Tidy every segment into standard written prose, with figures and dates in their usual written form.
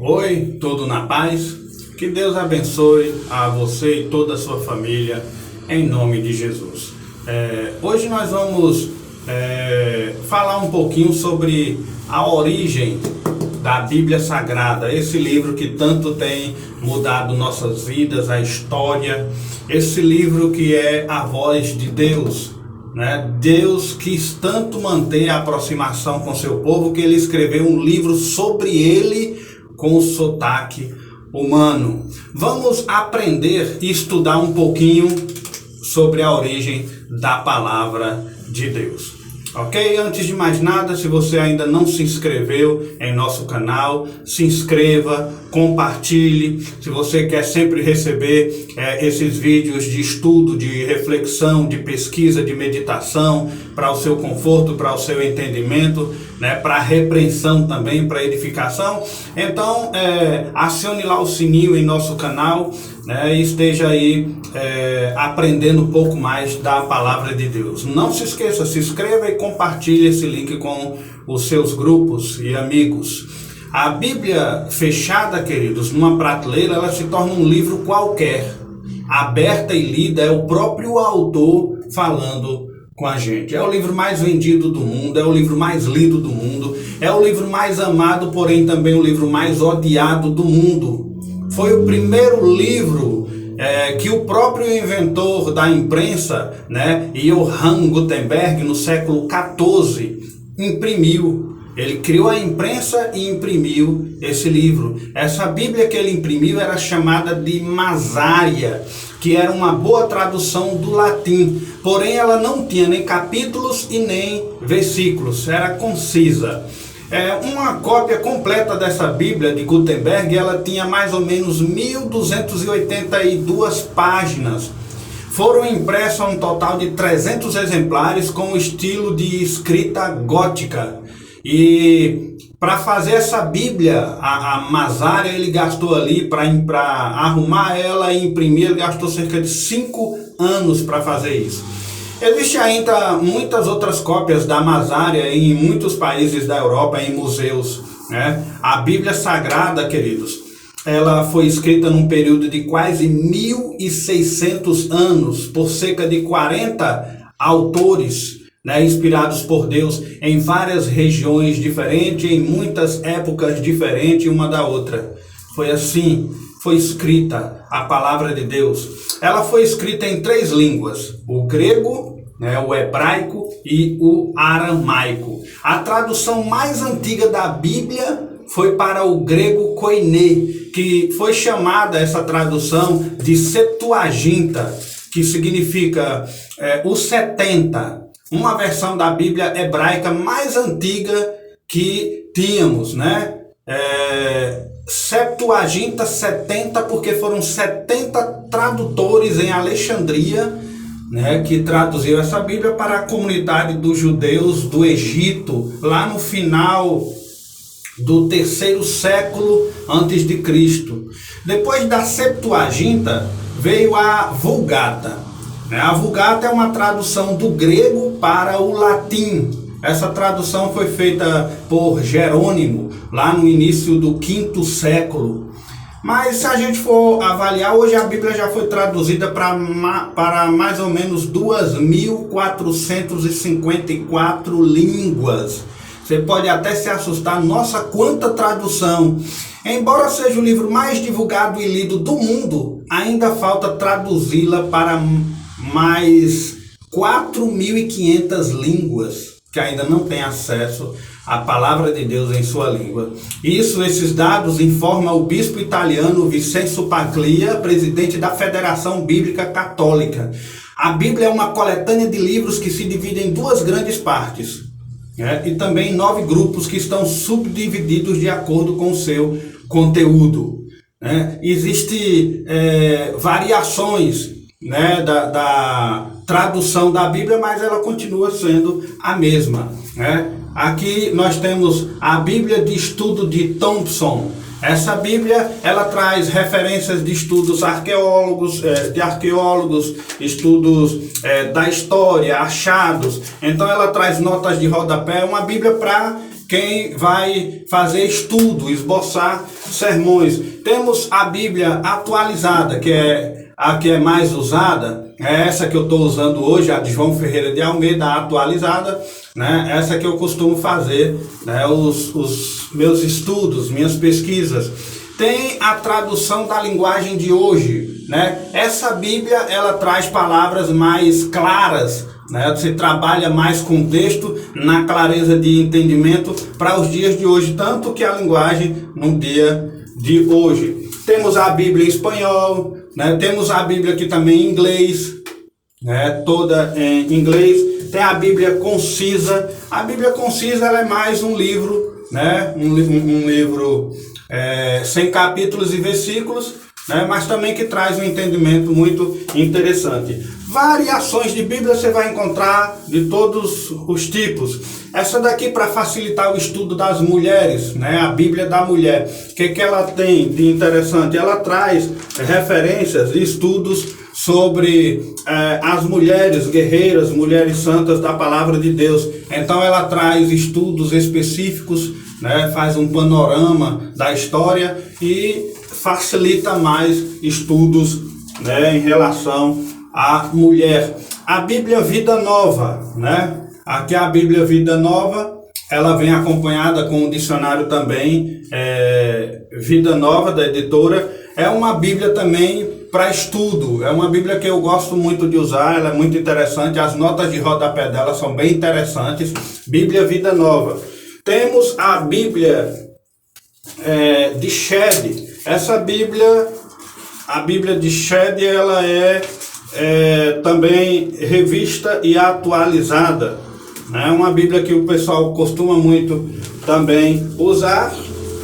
Oi, tudo na paz? Que Deus abençoe a você e toda a sua família, em nome de Jesus. Hoje nós vamos falar um pouquinho sobre a origem da Bíblia Sagrada, esse livro que tanto tem mudado nossas vidas, a história, esse livro que é a voz de Deus, né? Deus quis tanto manter a aproximação com seu povo que ele escreveu um livro sobre ele com o sotaque humano. Vamos aprender e estudar um pouquinho sobre a origem da palavra de Deus. Ok? Antes de mais nada, se você ainda não se inscreveu em nosso canal, se inscreva, compartilhe. Se você quer sempre receber esses vídeos de estudo, de reflexão, de pesquisa, de meditação, para o seu conforto, para o seu entendimento, né, para repreensão também, para edificação, então acione lá o sininho em nosso canal, né, e esteja aí aprendendo um pouco mais da palavra de Deus. Não se esqueça, se inscreva e compartilhe esse link com os seus grupos e amigos. A Bíblia fechada, queridos, numa prateleira, ela se torna um livro qualquer. Aberta e lida, é o próprio autor falando com a gente. É o livro mais vendido do mundo, é o livro mais lido do mundo, é o livro mais amado, porém também o livro mais odiado do mundo. Foi o primeiro livro que o próprio inventor da imprensa, né, Johann Gutenberg, no século XIV, imprimiu. Ele criou a imprensa e imprimiu esse livro. Essa Bíblia que ele imprimiu era chamada de Masária, que era uma boa tradução do latim. Porém, ela não tinha nem capítulos e nem versículos. Era concisa. Uma cópia completa dessa Bíblia de Gutenberg, ela tinha mais ou menos 1.282 páginas. Foram impressos um total de 300 exemplares com o estilo de escrita gótica. E para fazer essa Bíblia, a Masária, ele gastou ali, para arrumar ela e imprimir, ele gastou cerca de 5 anos para fazer isso. Existem ainda muitas outras cópias da Masária em muitos países da Europa, em museus, né? A Bíblia Sagrada, queridos, ela foi escrita num período de quase 1.600 anos, por cerca de 40 autores, né, inspirados por Deus em várias regiões diferentes, em muitas épocas diferentes uma da outra. Foi assim, foi escrita a palavra de Deus. Ela foi escrita em 3 línguas, o grego, né, o hebraico e o aramaico. A tradução mais antiga da Bíblia foi para o grego koiné, que foi chamada essa tradução de Septuaginta, que significa os 70. Uma versão da Bíblia hebraica mais antiga que tínhamos, né? Septuaginta 70, porque foram 70 tradutores em Alexandria, né, que traduziram essa Bíblia para a comunidade dos judeus do Egito, lá no final do 3º século antes de Cristo. Depois da Septuaginta veio a Vulgata. A Vulgata é uma tradução do grego para o latim. Essa tradução foi feita por Jerônimo, lá no início do 5º século. Mas se a gente for avaliar, hoje a Bíblia já foi traduzida para mais ou menos 2.454 línguas. Você pode até se assustar, nossa, quanta tradução! Embora seja o livro mais divulgado e lido do mundo, ainda falta traduzi-la para mais 4.500 línguas que ainda não têm acesso à palavra de Deus em sua língua. Esses dados informam o bispo italiano Vincenzo Paglia, presidente da Federação Bíblica Católica. A Bíblia é uma coletânea de livros que se divide em 2 grandes partes, né, e também em 9 grupos que estão subdivididos de acordo com o seu conteúdo. Né. Existem variações, né, da tradução da Bíblia, mas ela continua sendo a mesma, né? Aqui nós temos a Bíblia de Estudo de Thompson. Essa Bíblia, ela traz referências de estudos arqueólogos, estudos da história, achados. Então ela traz notas de rodapé, uma Bíblia para quem vai fazer estudo, esboçar sermões. Temos a Bíblia atualizada, que é a que é mais usada, é essa que eu estou usando hoje, a de João Ferreira de Almeida, a atualizada, né? Essa que eu costumo fazer, né? Os meus estudos, minhas pesquisas. Tem a tradução da linguagem de hoje, né? Essa Bíblia, ela traz palavras mais claras, né? Você trabalha mais com o texto, na clareza de entendimento para os dias de hoje, tanto que a linguagem no dia de hoje. Temos a Bíblia em espanhol, né? Temos a Bíblia aqui também em inglês, né? Toda em inglês. Tem a Bíblia concisa. A Bíblia concisa, ela é mais um livro, né? Um livro sem capítulos e versículos, né? Mas também que traz um entendimento muito interessante. Variações de Bíblia você vai encontrar de todos os tipos. Essa daqui para facilitar o estudo das mulheres, né? A Bíblia da mulher. O que ela tem de interessante? Ela traz referências e estudos sobre as mulheres guerreiras, mulheres santas da palavra de Deus. Então ela traz estudos específicos, né? Faz um panorama da história e facilita mais estudos, né? Em relação à mulher. A Bíblia Vida Nova, né? Aqui a Bíblia Vida Nova, ela vem acompanhada com um dicionário também, Vida Nova, da editora. É uma Bíblia também para estudo, é uma Bíblia que eu gosto muito de usar, ela é muito interessante, as notas de rodapé dela são bem interessantes. Bíblia Vida Nova. Temos a Bíblia de Shed. Essa Bíblia, a Bíblia de Shed, ela é também revista e atualizada. É uma Bíblia que o pessoal costuma muito também usar.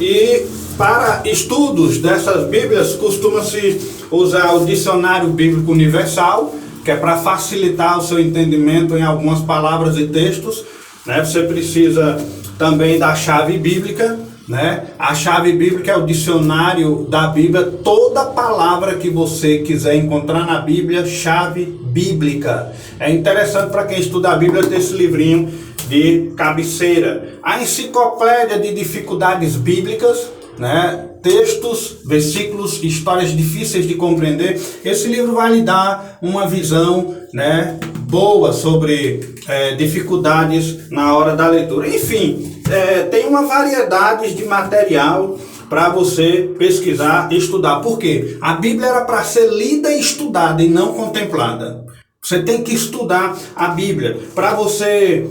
E para estudos dessas Bíblias, costuma-se usar o Dicionário Bíblico Universal, que é para facilitar o seu entendimento em algumas palavras e textos, né? Você precisa também da chave bíblica, né? A chave bíblica é o dicionário da Bíblia. Toda palavra que você quiser encontrar na Bíblia, chave bíblica. É interessante para quem estuda a Bíblia ter esse livrinho de cabeceira. A enciclopédia de dificuldades bíblicas, né? Textos, versículos, histórias difíceis de compreender. Esse livro vai lhe dar uma visão, né, boa sobre dificuldades na hora da leitura. Enfim, tem uma variedade de material para você pesquisar e estudar. Por quê? A Bíblia era para ser lida e estudada e não contemplada. Você tem que estudar a Bíblia para você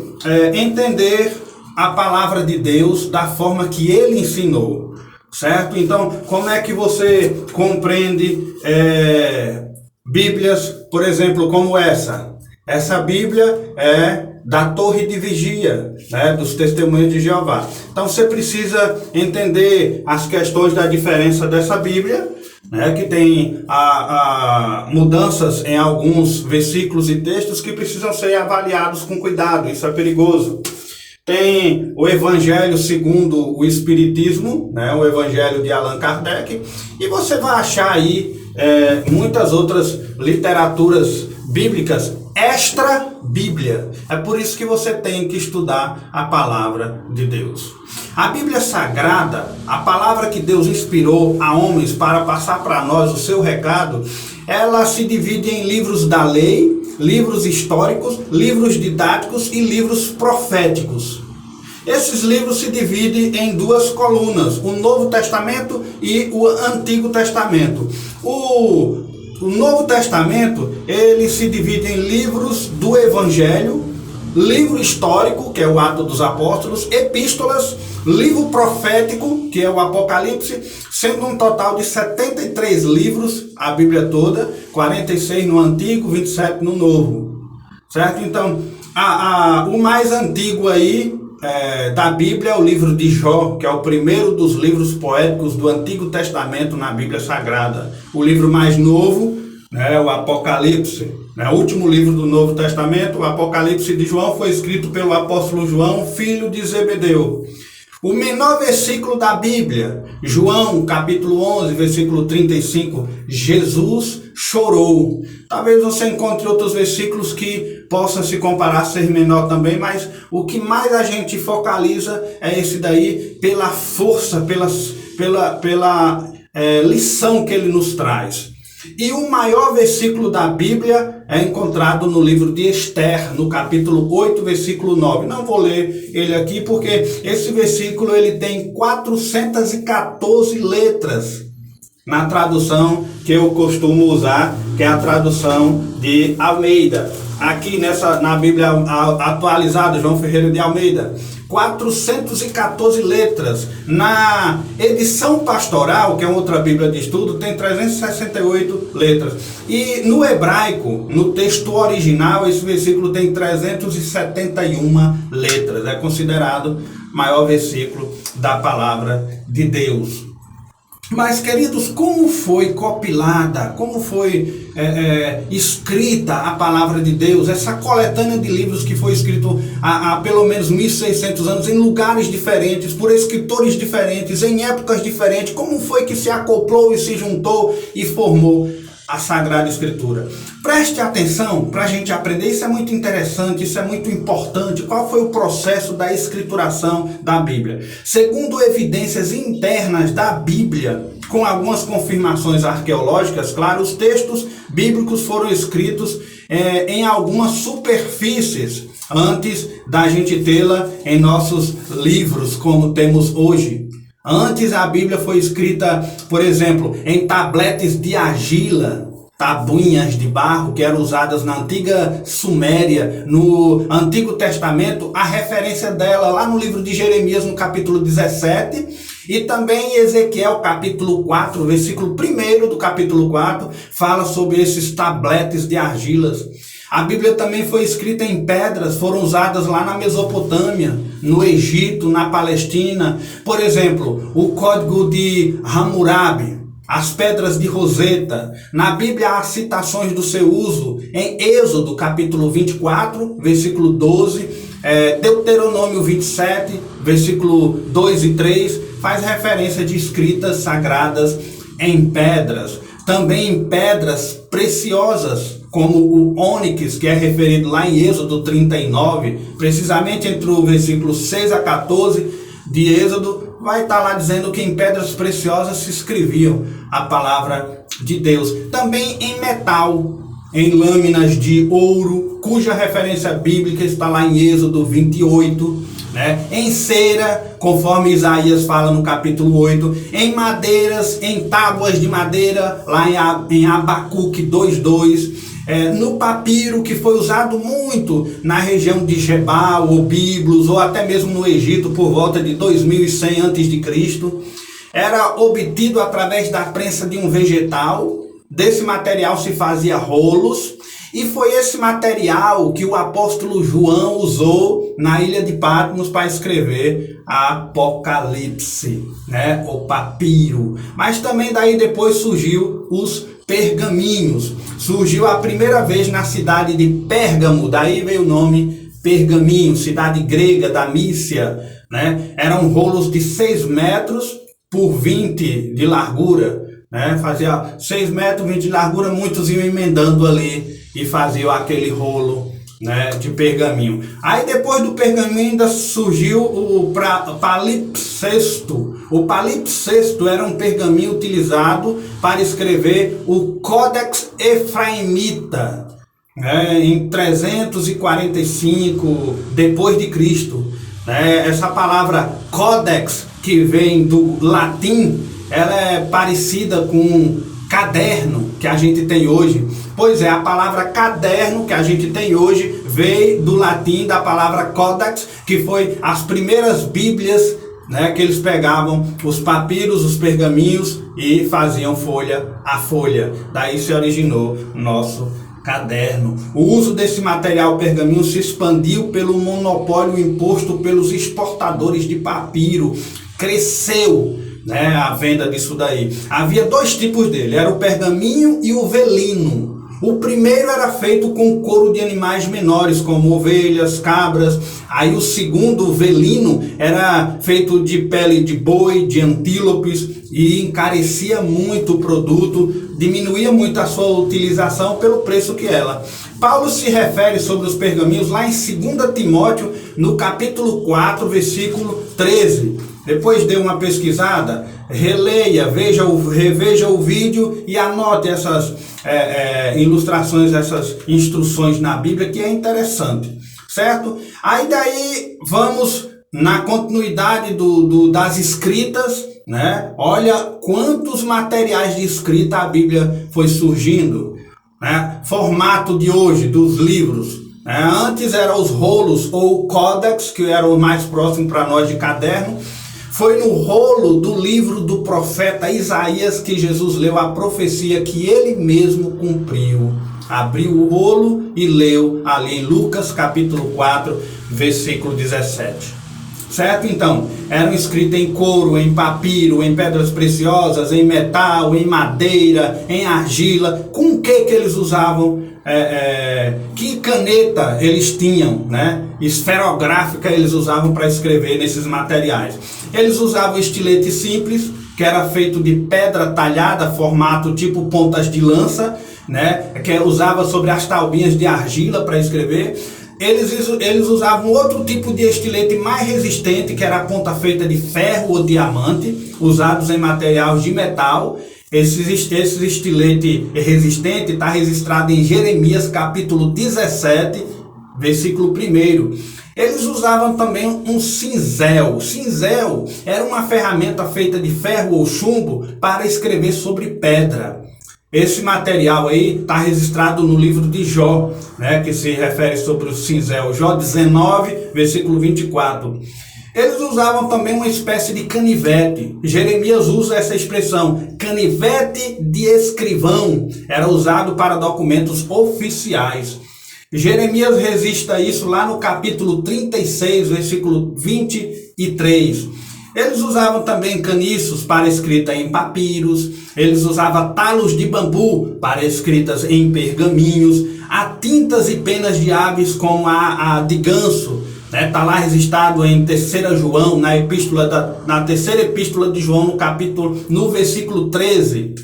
entender a palavra de Deus da forma que Ele ensinou. Certo? Então, como é que você compreende Bíblias, por exemplo, como essa? Essa Bíblia é da Torre de Vigia, né, dos Testemunhos de Jeová. Então, você precisa entender as questões da diferença dessa Bíblia, né, que tem mudanças em alguns versículos e textos que precisam ser avaliados com cuidado. Isso é perigoso. Tem o Evangelho segundo o Espiritismo, né, o Evangelho de Allan Kardec, e você vai achar aí muitas outras literaturas bíblicas extra-Bíblia. É por isso que você tem que estudar a palavra de Deus. A Bíblia Sagrada, a palavra que Deus inspirou a homens para passar para nós o seu recado, ela se divide em livros da lei, livros históricos, livros didáticos e livros proféticos. Esses livros se dividem em duas colunas, o Novo Testamento e o Antigo Testamento. O Novo Testamento, ele se divide em livros do Evangelho, livro histórico, que é o Atos dos Apóstolos, epístolas, livro profético, que é o Apocalipse, sendo um total de 73 livros, a Bíblia toda, 46 no Antigo, 27 no Novo. Certo? Então, o mais antigo aí da Bíblia é o livro de Jó, que é o primeiro dos livros poéticos do Antigo Testamento na Bíblia Sagrada. O livro mais novo, né, o Apocalipse, né, o último livro do Novo Testamento, o Apocalipse de João, foi escrito pelo apóstolo João, filho de Zebedeu. O menor versículo da Bíblia, João, capítulo 11, versículo 35, Jesus chorou. Talvez você encontre outros versículos que possa se comparar a ser menor também, mas o que mais a gente focaliza é esse daí, pela força, pela lição que ele nos traz. E o maior versículo da Bíblia é encontrado no livro de Esther, no capítulo 8, versículo 9. Não vou ler ele aqui porque esse versículo ele tem 414 letras na tradução que eu costumo usar, que é a tradução de Almeida. Aqui na Bíblia atualizada, João Ferreira de Almeida, 414 letras. Na edição pastoral, que é outra Bíblia de estudo, tem 368 letras. E no hebraico, no texto original, esse versículo tem 371 letras. É considerado o maior versículo da palavra de Deus. Mas, queridos, como foi compilada, como foi escrita a palavra de Deus, essa coletânea de livros que foi escrito há pelo menos 1.600 anos, em lugares diferentes, por escritores diferentes, em épocas diferentes, como foi que se acoplou e se juntou e formou a Sagrada Escritura? Preste atenção para a gente aprender, isso é muito interessante, isso é muito importante. Qual foi o processo da escrituração da Bíblia? Segundo evidências internas da Bíblia, com algumas confirmações arqueológicas, claro, os textos bíblicos foram escritos em algumas superfícies antes da gente tê-la em nossos livros, como temos hoje. Antes a Bíblia foi escrita, por exemplo, em tabletes de argila, tabuinhas de barro que eram usadas na antiga Suméria, no Antigo Testamento. A referência dela lá no livro de Jeremias, no capítulo 17, e também em Ezequiel, capítulo 4, versículo 1 do capítulo 4, fala sobre esses tabletes de argilas. A Bíblia também foi escrita em pedras, foram usadas lá na Mesopotâmia, no Egito, na Palestina. Por exemplo, o Código de Hammurabi, as pedras de Roseta. Na Bíblia há citações do seu uso em Êxodo, capítulo 24, versículo 12, Deuteronômio 27, versículo 2 e 3, faz referência de escritas sagradas em pedras. Também em pedras preciosas, como o ônix, que é referido lá em Êxodo 39, precisamente entre o versículo 6 a 14 de Êxodo, vai estar lá dizendo que em pedras preciosas se escreviam a palavra de Deus. Também em metal, em lâminas de ouro, cuja referência bíblica está lá em Êxodo 28, em cera, conforme Isaías fala no capítulo 8, em madeiras, em tábuas de madeira, lá em Abacuque 2:2, no papiro, que foi usado muito na região de Gebal ou Biblos, ou até mesmo no Egito por volta de 2100 a.C., era obtido através da prensa de um vegetal. Desse material se fazia rolos, e foi esse material que o apóstolo João usou na ilha de Patmos para escrever Apocalipse, o papiro. Mas também daí depois surgiu os pergaminhos. Surgiu a primeira vez na cidade de Pérgamo, daí veio o nome Pergaminho, cidade grega da Mícia, Eram rolos de 6 metros por 20 de largura, fazia 6 metros, 20 de largura, muitos iam emendando ali e faziam aquele rolo, de pergaminho. Aí depois do pergaminho ainda surgiu o palimpsesto. O palimpsesto era um pergaminho utilizado para escrever o Codex Efraimita, em 345 depois de Cristo. Essa palavra Codex, que vem do latim, ela é parecida com caderno que a gente tem hoje. Pois é, a palavra caderno que a gente tem hoje veio do latim, da palavra codex, que foi as primeiras bíblias, que eles pegavam os papiros, os pergaminhos e faziam folha a folha. Daí se originou o nosso caderno. O uso desse material pergaminho se expandiu pelo monopólio imposto pelos exportadores de papiro. Cresceu, a venda disso daí. Havia 2 tipos dele, era o pergaminho e o velino. O primeiro era feito com couro de animais menores, como ovelhas, cabras. Aí o segundo, o velino, era feito de pele de boi, de antílopes, e encarecia muito o produto, diminuía muito a sua utilização pelo preço que ela. Paulo se refere sobre os pergaminhos lá em 2 Timóteo, no capítulo 4, versículo 13. Depois dê uma pesquisada, releia, reveja o vídeo e anote essas ilustrações, essas instruções na Bíblia, que é interessante, certo? Aí daí vamos na continuidade das escritas, né? Olha quantos materiais de escrita a Bíblia foi surgindo, né? Formato de hoje, dos livros. Antes eram os rolos ou códex, que eram o mais próximo para nós de caderno. Foi no rolo do livro do profeta Isaías que Jesus leu a profecia que ele mesmo cumpriu. Abriu o rolo e leu ali em Lucas capítulo 4, versículo 17. Certo? Então, eram escritas em couro, em papiro, em pedras preciosas, em metal, em madeira, em argila. Com o que eles usavam? Que caneta eles tinham, né? Esferográfica eles usavam para escrever nesses materiais. Eles usavam estilete simples, que era feito de pedra talhada, formato tipo pontas de lança, né? Que usava sobre as taubinhas de argila para escrever. Eles usavam outro tipo de estilete mais resistente, que era a ponta feita de ferro ou diamante, usados em materiais de metal. Esse estilete resistente está registrado em Jeremias capítulo 17, versículo 1. Eles usavam também um cinzel. O cinzel era uma ferramenta feita de ferro ou chumbo para escrever sobre pedra. Esse material aí está registrado no livro de Jó, né, que se refere sobre o cinzel. Jó 19, versículo 24. Eles usavam também uma espécie de canivete. Jeremias usa essa expressão, canivete de escrivão. Era usado para documentos oficiais. Jeremias registra isso lá no capítulo 36, versículo 23. Eles usavam também caniços para escrita em papiros. Eles usavam talos de bambu para escritas em pergaminhos. Há tintas e penas de aves como a de ganso. Está lá registrado em 3 João, na terceira epístola de João, no versículo 13.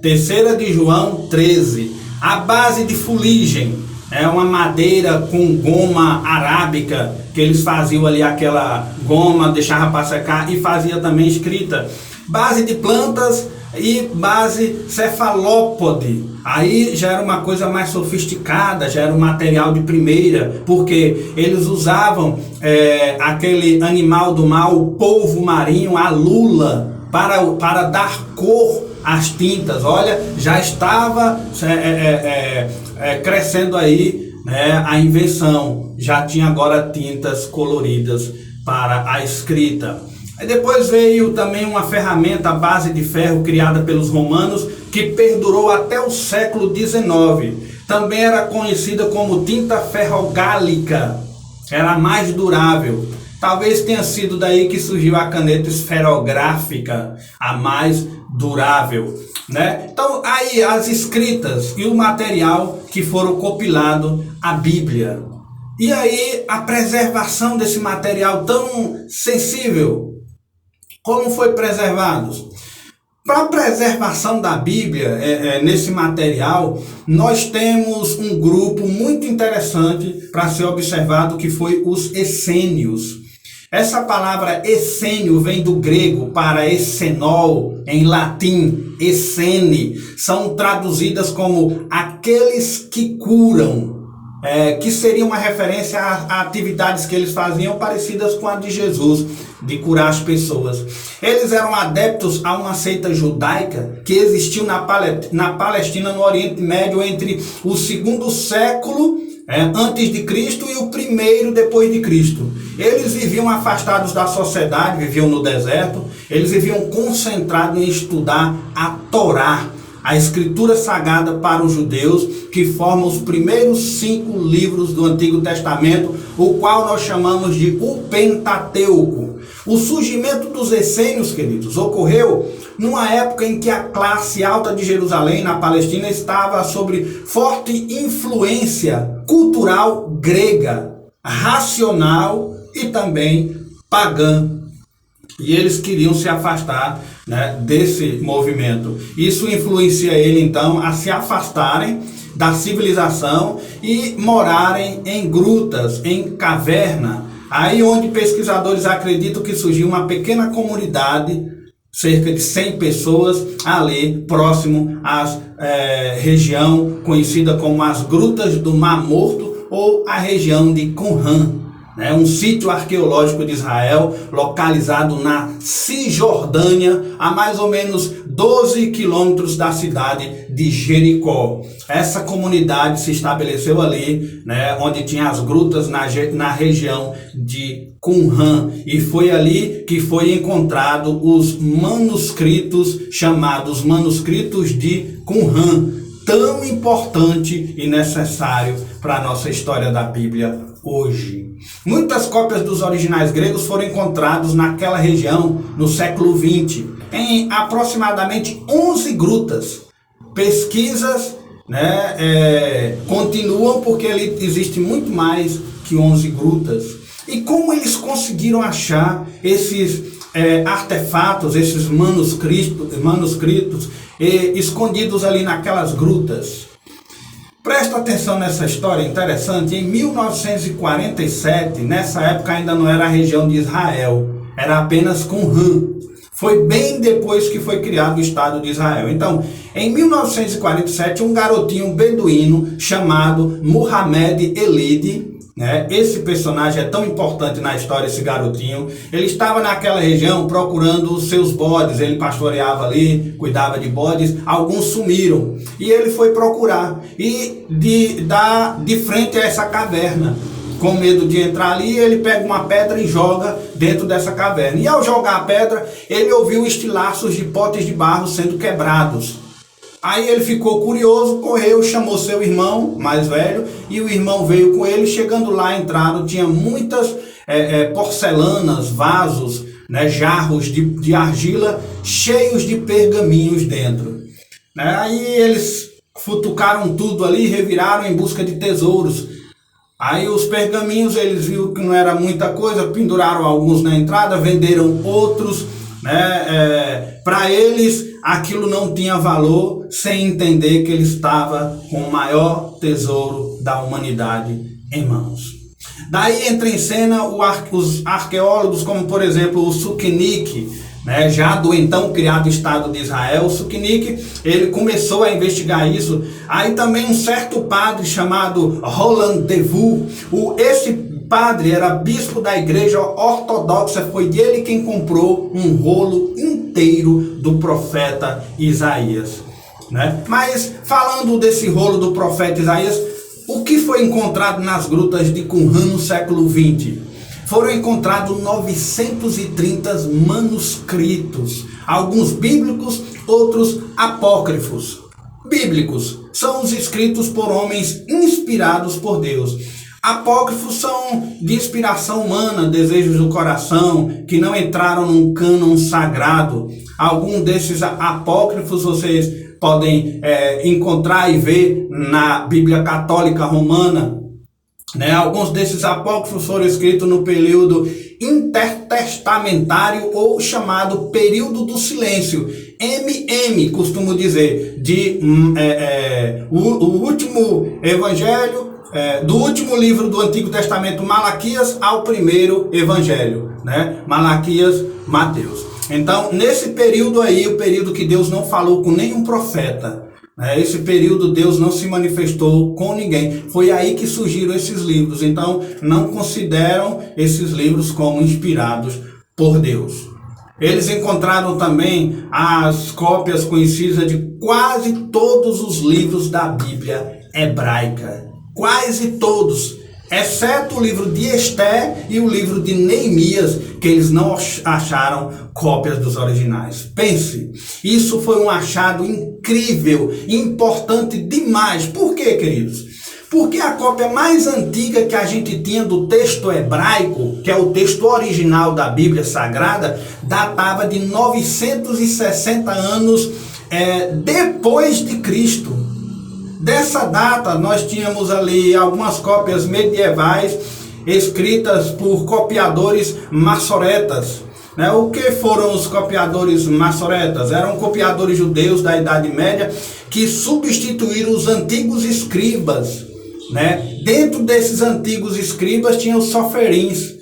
3 de João 13. A base de fuligem. É uma madeira com goma arábica, que eles faziam ali aquela goma, deixava para secar e fazia também escrita. Base de plantas e base cefalópode. Aí já era uma coisa mais sofisticada, já era um material de primeira, porque eles usavam aquele animal do mar, o polvo marinho, a lula, para dar cor às tintas. Olha, já estava crescendo aí, né, a invenção. Já tinha agora tintas coloridas para a escrita. Aí depois veio também uma ferramenta à base de ferro criada pelos romanos, que perdurou até o século XIX. Também era conhecida como tinta ferrogálica. Era mais durável. Talvez tenha sido daí que surgiu a caneta esferográfica, a mais durável, né? Então aí as escritas e o material que foram compilados, a Bíblia. E aí a preservação desse material tão sensível, como foi preservado? Para a preservação da Bíblia, nesse material, nós temos um grupo muito interessante para ser observado, que foi os essênios. Essa palavra essênio vem do grego para essenol, em latim, essene. São traduzidas como aqueles que curam. Que seria uma referência a atividades que eles faziam parecidas com a de Jesus, de curar as pessoas. Eles eram adeptos a uma seita judaica que existiu na Palestina, no Oriente Médio, entre o 2º século antes de Cristo e o 1º depois de Cristo. Eles viviam afastados da sociedade, viviam no deserto. Eles viviam concentrados em estudar a Torá, a escritura sagrada para os judeus, que forma os primeiros 5 livros do Antigo Testamento, o qual nós chamamos de o Pentateuco. O surgimento dos essênios, queridos, ocorreu numa época em que a classe alta de Jerusalém, na Palestina, estava sob forte influência cultural grega, racional e também pagã. E eles queriam se afastar, né, desse movimento. Isso influencia ele, então, a se afastarem da civilização e morarem em grutas, em caverna. Aí onde pesquisadores acreditam que surgiu uma pequena comunidade, cerca de 100 pessoas, ali próximo à região conhecida como as Grutas do Mar Morto ou a região de Qumran. Um sítio arqueológico de Israel, localizado na Cisjordânia, a mais ou menos 12 quilômetros da cidade de Jericó. Essa comunidade se estabeleceu ali, onde tinha as grutas na região de Qumran, e foi ali que foi encontrado os manuscritos chamados manuscritos de Qumran, tão importante e necessário para a nossa história da Bíblia hoje. Muitas cópias dos originais gregos foram encontrados naquela região no século XX, em aproximadamente 11 grutas. Pesquisas continuam, porque ali existe muito mais que 11 grutas. E como eles conseguiram achar esses artefatos, esses manuscritos escondidos ali naquelas grutas? Presta atenção nessa história interessante. Em 1947, nessa época ainda não era a região de Israel, era apenas Qumran. Foi bem depois que foi criado o Estado de Israel. Então, em 1947, um garotinho beduíno chamado Muhammad Elide, esse personagem é tão importante na história, esse garotinho, ele estava naquela região procurando os seus bodes, ele pastoreava ali, cuidava de bodes, alguns sumiram, e ele foi procurar, e de frente a essa caverna, com medo de entrar ali, ele pega uma pedra e joga dentro dessa caverna, e ao jogar a pedra, ele ouviu estilhaços de potes de barro sendo quebrados. Aí ele ficou curioso, correu, chamou seu irmão mais velho, e o irmão veio com ele. Chegando lá, entraram, tinha muitas porcelanas, vasos, jarros de argila cheios de pergaminhos dentro. Aí eles futucaram tudo ali, reviraram em busca de tesouros. Aí os pergaminhos, eles viram que não era muita coisa, penduraram alguns na entrada, venderam outros. Para eles aquilo não tinha valor, sem entender que ele estava com o maior tesouro da humanidade em mãos. Daí entra em cena os arqueólogos, como por exemplo o Suknik, já do então criado Estado de Israel. O Suknik, ele começou a investigar isso. Aí também um certo padre chamado Roland Devou, esse padre era bispo da igreja ortodoxa, foi dele quem comprou um rolo inteiro do profeta Isaías. Mas falando desse rolo do profeta Isaías, o que foi encontrado nas grutas de Qumran no século XX? Foram encontrados 930 manuscritos, alguns bíblicos, outros apócrifos. Bíblicos são os escritos por homens inspirados por Deus. Apócrifos são de inspiração humana, desejos do coração, que não entraram num cânon sagrado. Alguns desses apócrifos vocês podem encontrar e ver na Bíblia Católica Romana. Alguns desses apócrifos foram escritos no período intertestamentário ou chamado período do silêncio. Costumo dizer, o último evangelho, do último livro do Antigo Testamento, Malaquias, ao primeiro evangelho, Malaquias, Mateus. Então, nesse período aí, o período que Deus não falou com nenhum profeta, esse período Deus não se manifestou com ninguém. Foi aí que surgiram esses livros. Então, não consideram esses livros como inspirados por Deus. Eles encontraram também as cópias conhecidas de quase todos os livros da Bíblia hebraica. Quase todos, exceto o livro de Esté e o livro de Neemias, que eles não acharam cópias dos originais. Pense, isso foi um achado incrível, importante demais. Por quê, queridos? Porque a cópia mais antiga que a gente tinha do texto hebraico, que é o texto original da Bíblia Sagrada, datava de 960 anos depois de Cristo. Dessa data, nós tínhamos ali algumas cópias medievais escritas por copiadores maçoretas. O que foram os copiadores maçoretas? Eram copiadores judeus da Idade Média que substituíram os antigos escribas. Dentro desses antigos escribas tinham os soferins.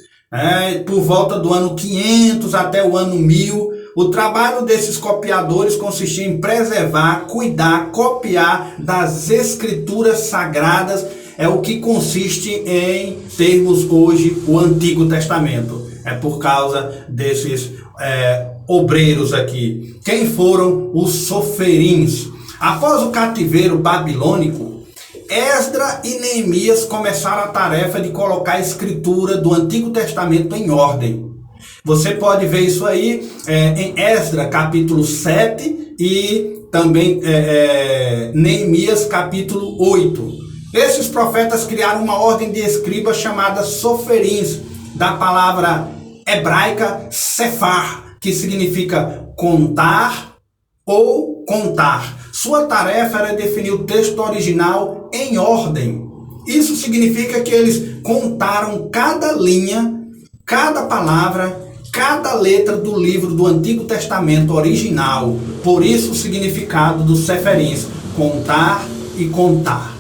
Por volta do ano 500 até o ano 1000. O trabalho desses copiadores consistia em preservar, cuidar, copiar das escrituras sagradas, é o que consiste em termos hoje o Antigo Testamento. É por causa desses obreiros aqui. Quem foram os soferins? Após o cativeiro babilônico, Esdra e Neemias começaram a tarefa de colocar a escritura do Antigo Testamento em ordem. Você pode ver isso aí em Esdra capítulo 7 e também Neemias capítulo 8. Esses profetas criaram uma ordem de escribas chamada soferins, da palavra hebraica sephar, que significa contar ou contar. Sua tarefa era definir o texto original em ordem. Isso significa que eles contaram cada linha, cada palavra, cada letra do livro do Antigo Testamento original. Por isso o significado dos seferins, contar e contar.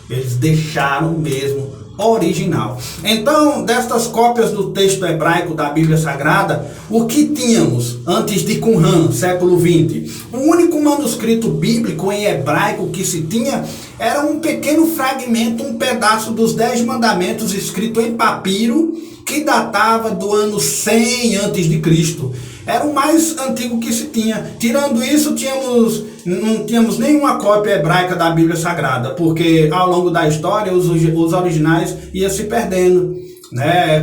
Eles deixaram mesmo original. Então, destas cópias do texto hebraico da Bíblia Sagrada, o que tínhamos antes de Qumran, século 20? O único manuscrito bíblico em hebraico que se tinha era um pequeno fragmento, um pedaço dos 10 mandamentos escrito em papiro, que datava do ano 100 antes de Cristo. Era o mais antigo que se tinha. Tirando isso, não tínhamos nenhuma cópia hebraica da Bíblia Sagrada, porque ao longo da história os originais iam se perdendo,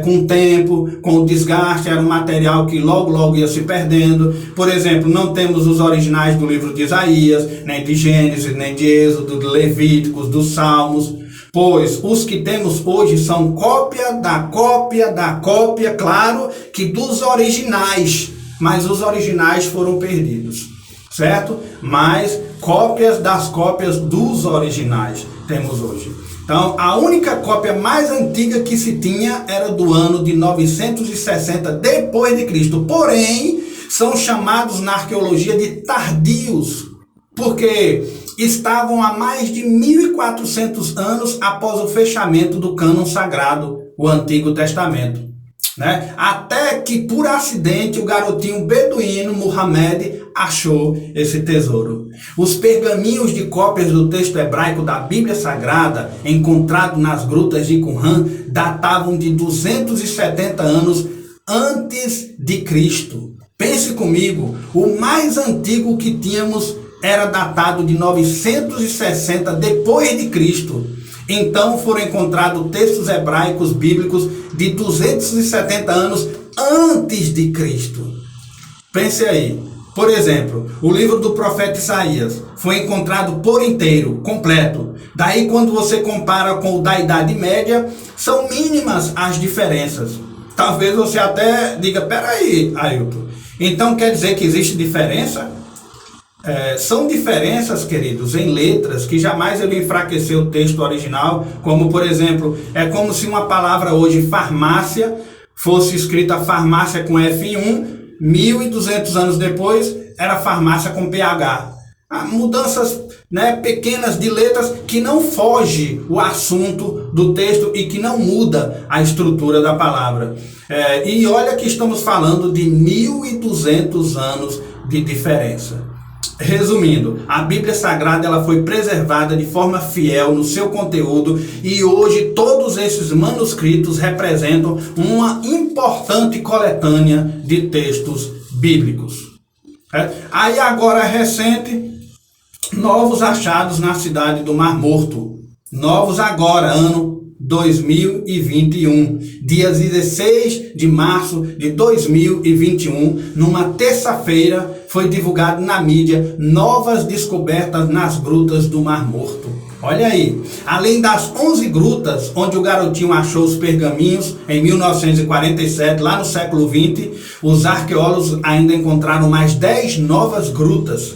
com o tempo, com o desgaste, era um material que logo ia se perdendo. Por exemplo, não temos os originais do livro de Isaías, nem de Gênesis, nem de Êxodo, de Levíticos, dos Salmos, pois os que temos hoje são cópia da cópia, claro que dos originais, mas os originais foram perdidos, certo? Mas cópias das cópias dos originais temos hoje. Então, a única cópia mais antiga que se tinha era do ano de 960 depois de Cristo. Porém, são chamados na arqueologia de tardios, porque estavam há mais de 1400 anos após o fechamento do cânon sagrado, o Antigo Testamento. Até que, por acidente, o garotinho beduíno Muhammad achou esse tesouro. Os pergaminhos de cópias do texto hebraico da Bíblia Sagrada, encontrados nas grutas de Qumran, datavam de 270 anos antes de Cristo. Pense comigo, o mais antigo que tínhamos era datado de 960 depois de Cristo. Então foram encontrados textos hebraicos bíblicos de 270 anos antes de Cristo. Pense aí. Por exemplo, o livro do profeta Isaías foi encontrado por inteiro, completo. Daí, quando você compara com o da Idade Média, são mínimas as diferenças. Talvez você até diga, peraí, Ailton, então quer dizer que existe diferença? São diferenças, queridos, em letras que jamais ele enfraqueceu o texto original, como por exemplo, é como se uma palavra hoje, farmácia, fosse escrita farmácia com F em 1.200 anos depois era farmácia com PH. Mudanças pequenas de letras que não foge o assunto do texto e que não muda a estrutura da palavra. E olha que estamos falando de 1.200 anos de diferença. Resumindo, a Bíblia Sagrada ela foi preservada de forma fiel no seu conteúdo e hoje todos esses manuscritos representam uma importante coletânea de textos bíblicos. Aí agora recente, novos achados na cidade do Mar Morto. Novos agora, ano 2021, dia 16 de março de 2021, numa terça-feira, foi divulgado na mídia novas descobertas nas grutas do Mar Morto. Olha aí, além das 11 grutas onde o garotinho achou os pergaminhos em 1947, lá no século XX, os arqueólogos ainda encontraram mais 10 novas grutas.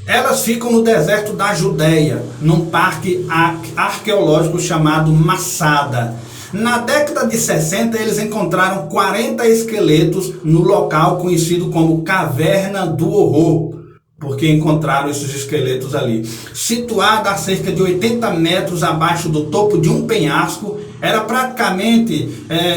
Elas ficam no deserto da Judéia, num parque arqueológico chamado Masada. Na década de 60, eles encontraram 40 esqueletos no local conhecido como Caverna do Horror, porque encontraram esses esqueletos ali. Situada a cerca de 80 metros abaixo do topo de um penhasco, era praticamente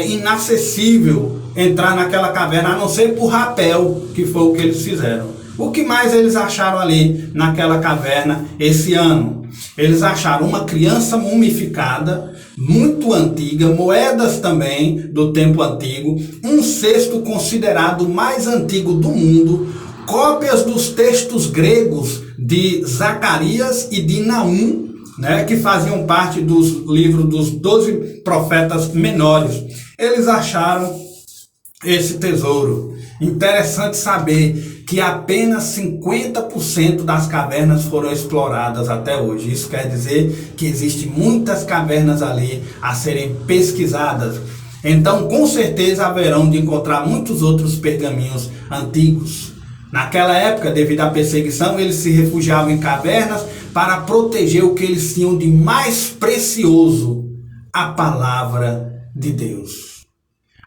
inacessível entrar naquela caverna, a não ser por rapel, que foi o que eles fizeram. O que mais eles acharam ali naquela caverna esse ano? Eles acharam uma criança mumificada, muito antiga, moedas também do tempo antigo, um cesto considerado o mais antigo do mundo, cópias dos textos gregos de Zacarias e de Naum, né, que faziam parte dos livros dos 12 profetas menores. Eles acharam esse tesouro. Interessante saber que apenas 50% das cavernas foram exploradas até hoje. Isso quer dizer que existem muitas cavernas ali a serem pesquisadas. Então, com certeza, haverão de encontrar muitos outros pergaminhos antigos. Naquela época, devido à perseguição, eles se refugiavam em cavernas para proteger o que eles tinham de mais precioso, a palavra de Deus.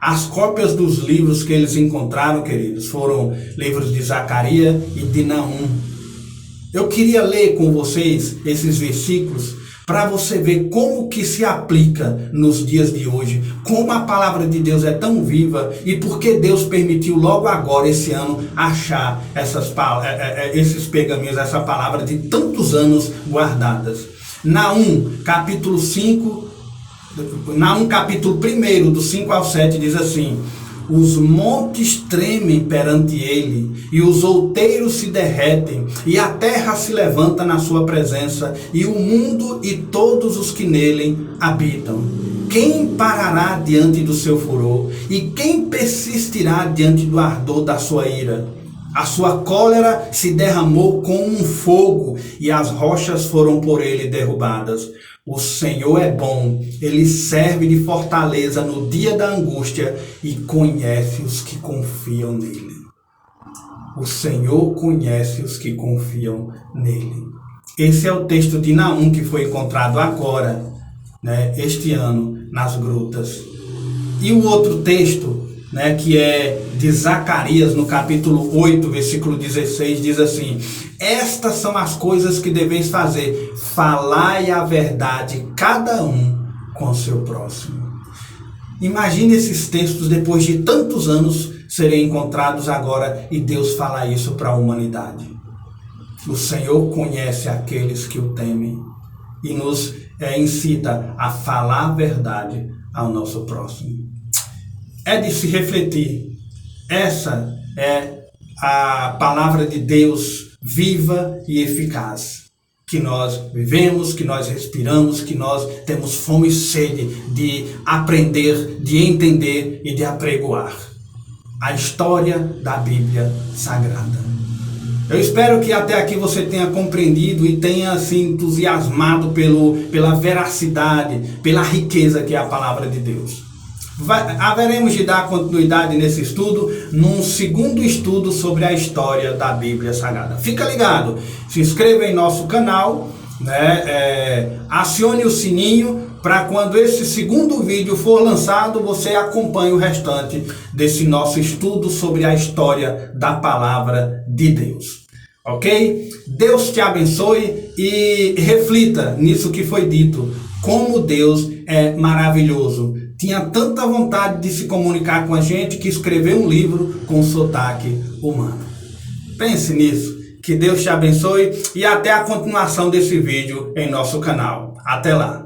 As cópias dos livros que eles encontraram, queridos, foram livros de Zacarias e de Naum. Eu queria ler com vocês esses versículos para você ver como que se aplica nos dias de hoje, como a palavra de Deus é tão viva e por que Deus permitiu logo agora, esse ano, achar esses pergaminhos, essa palavra de tantos anos guardadas. Naum, capítulo 5, Naum, capítulo 1, do 5 ao 7, diz assim: os montes tremem perante ele, e os outeiros se derretem, e a terra se levanta na sua presença, e o mundo e todos os que nele habitam. Quem parará diante do seu furor? E quem persistirá diante do ardor da sua ira? A sua cólera se derramou como um fogo, e as rochas foram por ele derrubadas. O Senhor é bom, ele serve de fortaleza no dia da angústia e conhece os que confiam nele. O Senhor conhece os que confiam nele. Esse é o texto de Naum que foi encontrado agora, né, este ano, nas grutas. E o outro texto, né, que é de Zacarias, no capítulo 8, versículo 16, diz assim: estas são as coisas que deveis fazer, falai a verdade, cada um com seu próximo. Imagine esses textos depois de tantos anos serem encontrados agora e Deus fala isso para a humanidade. O Senhor conhece aqueles que o temem e nos incita a falar a verdade ao nosso próximo. É de se refletir. Essa é a palavra de Deus viva e eficaz, que nós vivemos, que nós respiramos, que nós temos fome e sede de aprender, de entender e de apregoar. A história da Bíblia Sagrada. Eu espero que até aqui você tenha compreendido e tenha se entusiasmado pela veracidade, pela riqueza que é a palavra de Deus. Haveremos de dar continuidade nesse estudo, num segundo estudo sobre a história da Bíblia Sagrada. Fica ligado, se inscreva em nosso canal, né? Acione o sininho para quando esse segundo vídeo for lançado, você acompanhe o restante desse nosso estudo sobre a história da palavra de Deus. Ok? Deus te abençoe e reflita nisso que foi dito, como Deus é maravilhoso. Tinha tanta vontade de se comunicar com a gente que escreveu um livro com sotaque humano. Pense nisso. Que Deus te abençoe e até a continuação desse vídeo em nosso canal. Até lá!